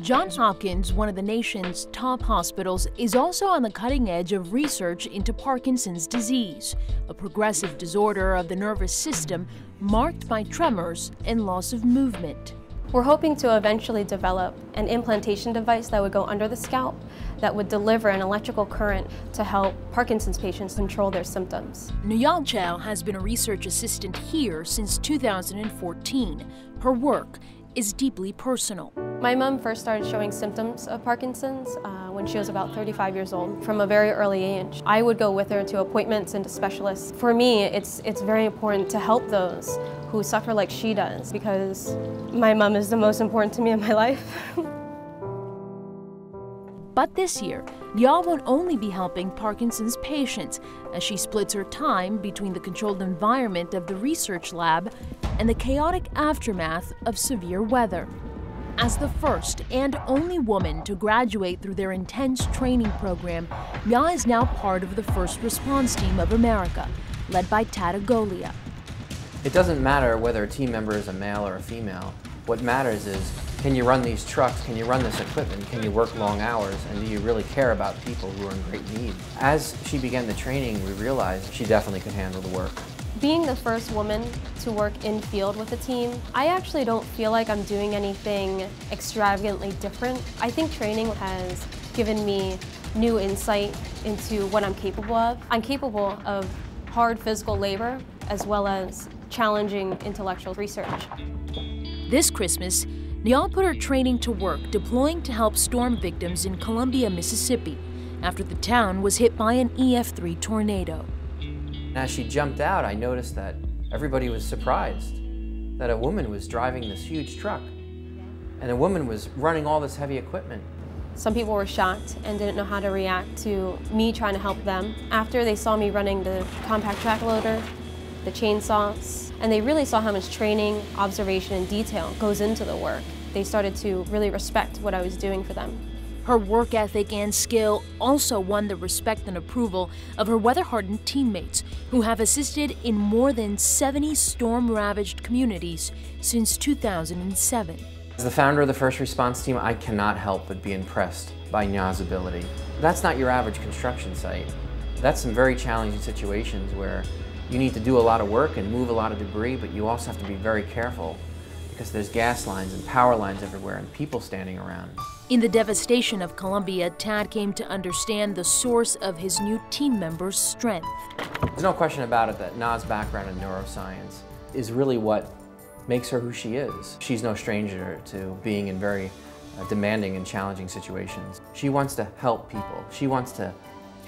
Johns Hopkins, one of the nation's top hospitals, is also on the cutting edge of research into Parkinson's disease, a progressive disorder of the nervous system marked by tremors and loss of movement. We're hoping to eventually develop an implantation device that would go under the scalp that would deliver an electrical current to help Parkinson's patients control their symptoms. Chau has been a research assistant here since 2014. Her work is deeply personal. My mom first started showing symptoms of Parkinson's when she was about 35 years old. From a very early age, I would go with her to appointments and to specialists. For me, it's very important to help those who suffer like she does, because my mom is the most important to me in my life. But this year, Chau won't only be helping Parkinson's patients as she splits her time between the controlled environment of the research lab and the chaotic aftermath of severe weather. As the first and only woman to graduate through their intense training program, Chau is now part of the first response team of America, led by Golia. It doesn't matter whether a team member is a male or a female. What matters is, can you run these trucks, can you run this equipment, can you work long hours, and do you really care about people who are in great need? As she began the training, we realized she definitely could handle the work. Being the first woman to work in field with a team, I actually don't feel like I'm doing anything extravagantly different. I think training has given me new insight into what I'm capable of. I'm capable of hard physical labor as well as challenging intellectual research. This Christmas, Chau put her training to work deploying to help storm victims in Columbia, Mississippi, after the town was hit by an EF3 tornado. As she jumped out, I noticed that everybody was surprised that a woman was driving this huge truck, and a woman was running all this heavy equipment. Some people were shocked and didn't know how to react to me trying to help them. After they saw me running the compact track loader, the chainsaws, and they really saw how much training, observation, and detail goes into the work, they started to really respect what I was doing for them. Her work ethic and skill also won the respect and approval of her weather-hardened teammates, who have assisted in more than 70 storm-ravaged communities since 2007. As the founder of the first response team, I cannot help but be impressed by Chau's ability. That's not your average construction site. That's some very challenging situations where you need to do a lot of work and move a lot of debris, but you also have to be very careful because there's gas lines and power lines everywhere and people standing around. In the devastation of Columbia, Tad came to understand the source of his new team members' strength. There's no question about it that Chau's background in neuroscience is really what makes her who she is. She's no stranger to being in very demanding and challenging situations. She wants to help people. She wants to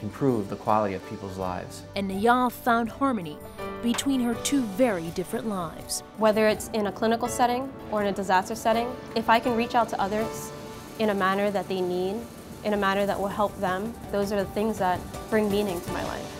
improve the quality of people's lives. And Chau found harmony between her two very different lives. Whether it's in a clinical setting or in a disaster setting, if I can reach out to others in a manner that they need, in a manner that will help them, those are the things that bring meaning to my life.